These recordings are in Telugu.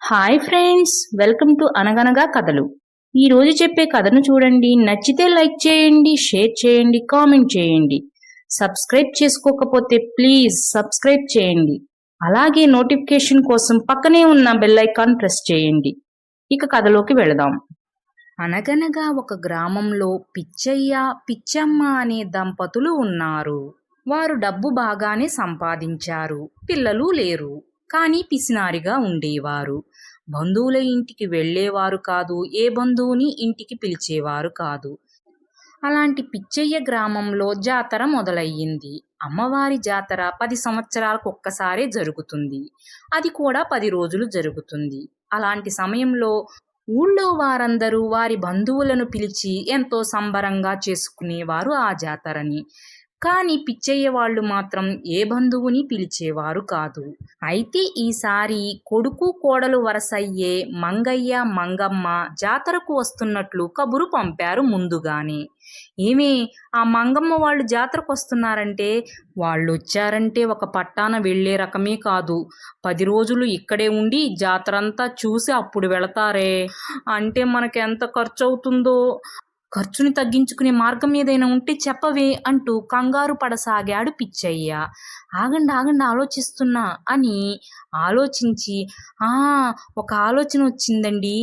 హాయ్ ఫ్రెండ్స్, వెల్కమ్ టు అనగనగా కథలు. ఈ రోజు చెప్పే కథను చూడండి. నచ్చితే లైక్ చేయండి, షేర్ చేయండి, కామెంట్ చేయండి. సబ్స్క్రైబ్ చేసుకోకపోతే ప్లీజ్ సబ్స్క్రైబ్ చేయండి. అలాగే నోటిఫికేషన్ కోసం పక్కనే ఉన్న బెల్ ఐకాన్ ప్రెస్ చేయండి. ఇక కథలోకి వెళదాం. అనగనగా ఒక గ్రామంలో పిచ్చయ్య, పిచ్చమ్మ అనే దంపతులు ఉన్నారు. వారు డబ్బు బాగానే సంపాదించారు. పిల్లలు లేరు. కానీ పిసినారిగా ఉండేవారు. బంధువుల ఇంటికి వెళ్ళేవారు కాదు. ఏ బంధువుని ఇంటికి పిలిచేవారు కాదు. అలాంటి పిచ్చయ్య గ్రామంలో జాతర మొదలయ్యింది. అమ్మవారి జాతర 10 సంవత్సరాలకు ఒక్కసారే జరుగుతుంది. అది కూడా 10 రోజులు జరుగుతుంది. అలాంటి సమయంలో ఊళ్ళో వారందరూ వారి బంధువులను పిలిచి ఎంతో సంబరంగా చేసుకునేవారు ఆ జాతరని. కానీ పిచ్చయ్య వాళ్ళు మాత్రం ఏ బంధువుని పిలిచేవారు కాదు. అయితే ఈసారి కొడుకు కోడలు వరసయ్యే మంగయ్య, మంగమ్మ జాతరకు వస్తున్నట్లు కబురు పంపారు ముందుగానే. ఏమే, ఆ మంగమ్మ వాళ్ళు జాతరకు వస్తున్నారంటే వాళ్ళు వచ్చారంటే ఒక పట్టాన వెళ్ళే రకమే కాదు. 10 రోజులు ఇక్కడే ఉండి జాతరంతా చూసి అప్పుడు వెళతారే అంటే మనకెంత ఖర్చు అవుతుందో. ఖర్చుని తగ్గించుకునే మార్గం ఏదైనా ఉంటే చెప్పవే అంటూ కంగారు పడసాగాడు పిచ్చయ్య. ఆగండి ఆగండి, ఆలోచిస్తున్నా అని ఆలోచించి ఒక ఆలోచన వచ్చిందండి.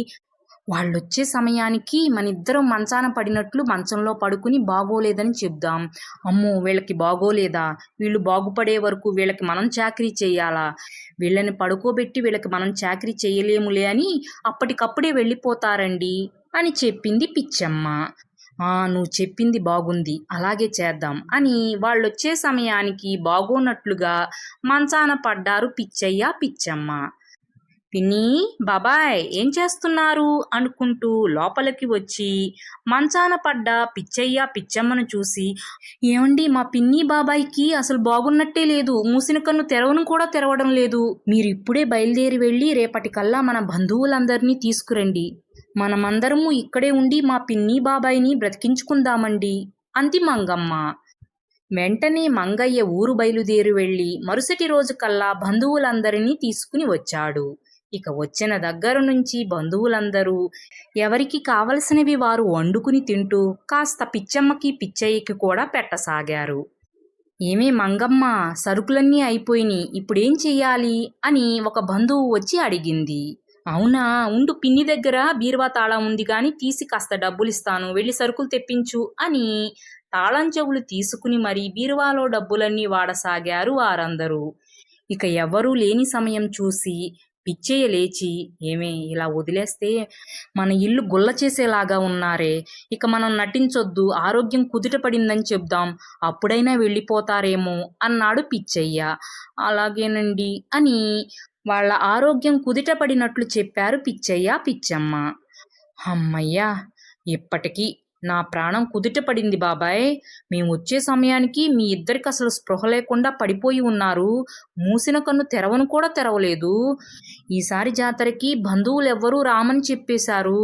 వాళ్ళొచ్చే సమయానికి మనిద్దరం మంచాన పడినట్లు మంచంలో పడుకుని బాగోలేదని చెప్దాం. అమ్మో, వీళ్ళకి బాగోలేదా? వీళ్ళు బాగుపడే వరకు వీళ్ళకి మనం చాకరీ చెయ్యాలా? వీళ్ళని పడుకోబెట్టి వీళ్ళకి మనం చాకరీ చెయ్యలేములే అని అప్పటికప్పుడే వెళ్ళిపోతారండి అని చెప్పింది పిచ్చమ్మ. నువ్వు చెప్పింది బాగుంది, అలాగే చేద్దాం అని వాళ్ళొచ్చే సమయానికి బాగోనట్లుగా మంచాన పడ్డారు పిచ్చయ్య, పిచ్చమ్మ. పిన్ని, బాబాయ్ ఏం చేస్తున్నారు అనుకుంటూ లోపలికి వచ్చి మంచాన పడ్డ పిచ్చయ్య, పిచ్చమ్మను చూసి, ఏమండి, మా పిన్ని బాబాయ్కి అసలు బాగున్నట్టే లేదు. మూసిన కన్ను తెరవను కూడా తెరవడం లేదు. మీరు ఇప్పుడే బయలుదేరి వెళ్ళి రేపటికల్లా మన బంధువులందరినీ తీసుకురండి. మనమందరము ఇక్కడే ఉండి మా పిన్ని బాబాయిని బ్రతికించుకుందామండి అంది మంగమ్మ. వెంటనే మంగయ్య ఊరు బయలుదేరి వెళ్ళి మరుసటి రోజు కల్లా బంధువులందరినీ తీసుకుని వచ్చాడు. ఇక వచ్చిన దగ్గర నుంచి బంధువులందరూ ఎవరికి కావలసినవి వారు వండుకుని తింటూ కాస్త పిచ్చమ్మకి, పిచ్చయ్యకి కూడా పెట్టసాగారు. ఏమే మంగమ్మ, సరుకులన్నీ అయిపోయినాయి, ఇప్పుడేం చెయ్యాలి అని ఒక బంధువు వచ్చి అడిగింది. అవునా, ఉండు, పిన్ని దగ్గర బీరువా తాళం ఉంది గాని తీసి కాస్త డబ్బులిస్తాను, వెళ్ళి సరుకులు తెప్పించు అని తాళం చెవులు తీసుకుని మరీ బీరువాలో డబ్బులన్నీ వాడసాగారు వారందరూ. ఇక ఎవ్వరూ లేని సమయం చూసి పిచ్చయ్య లేచి, ఏమే, ఇలా వదిలేస్తే మన ఇల్లు గుల్ల చేసేలాగా ఉన్నారే, ఇక మనం నటించొద్దు, ఆరోగ్యం కుదుట పడిందని చెప్దాం, అప్పుడైనా వెళ్ళిపోతారేమో అన్నాడు పిచ్చయ్య. అలాగేనండి అని వాళ్ళ ఆరోగ్యం కుదిటపడినట్లు చెప్పారు పిచ్చయ్య, పిచ్చమ్మ. అమ్మయ్యా, ఇప్పటికీ నా ప్రాణం కుదుటపడింది బాబాయ్. మేము వచ్చే సమయానికి మీ ఇద్దరికి అసలు స్పృహ లేకుండా పడిపోయి ఉన్నారు. మూసిన కన్ను తెరవను కూడా తెరవలేదు. ఈసారి జాతరకి బంధువులు ఎవ్వరూ రామని చెప్పేశారు.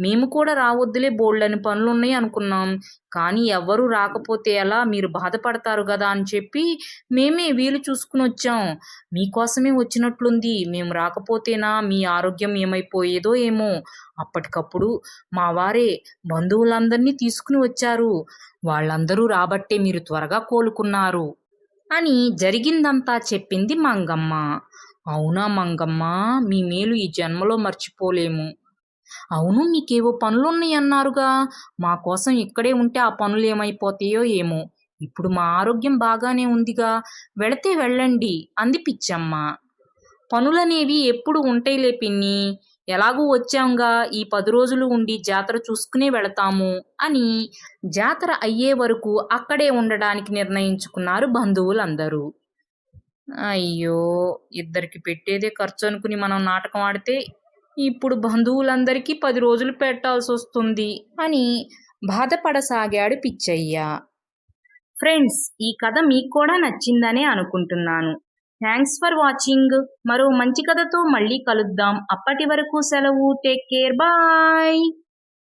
మేము కూడా రావద్దులే, బోల్డని పనులున్నాయి అనుకున్నాం. కానీ ఎవ్వరూ రాకపోతే ఎలా, మీరు బాధపడతారు కదా అని చెప్పి మేమే వీలు చూసుకుని వచ్చాం. మీకోసమే వచ్చినట్లుంది. మేము రాకపోతేనా మీ ఆరోగ్యం ఏమైపోయేదో ఏమో. అప్పటికప్పుడు మా వారే బంధువులందరినీ తీసుకుని వచ్చారు. వాళ్ళందరూ రాబట్టే మీరు త్వరగా కోలుకున్నారు అని జరిగిందంతా చెప్పింది మంగమ్మ. అవునా మంగమ్మ, మీ మేలు ఈ జన్మలో మర్చిపోలేము. అవును, మీకేవో పనులున్నాయి అన్నారుగా, మా కోసం ఇక్కడే ఉంటే ఆ పనులు ఏమైపోతాయో ఏమో. ఇప్పుడు మా ఆరోగ్యం బాగానే ఉందిగా, వెళితే వెళ్ళండి అంది పిచ్చమ్మ. పనులనేవి ఎప్పుడు ఉంటాయిలే పిన్ని, ఎలాగూ వచ్చాంగా, ఈ 10 రోజులు ఉండి జాతర చూసుకునే వెళతాము అని జాతర అయ్యే వరకు అక్కడే ఉండడానికి నిర్ణయించుకున్నారు బంధువులందరూ. అయ్యో, ఇద్దరికి పెట్టేదే ఖర్చు అనుకుని మనం నాటకం ఆడితే ఇప్పుడు బంధువులందరికీ 10 రోజులు పెట్టాల్సి వస్తుంది అని బాధపడసాగాడు పిచ్చయ్య. ఫ్రెండ్స్, ఈ కథ మీకు కూడా నచ్చిందనే అనుకుంటున్నాను. Thanks for watching. మరో మంచి కథతో మళ్ళీ కలుద్దాం. అప్పటి వరకు సెలవు. Take care, bye.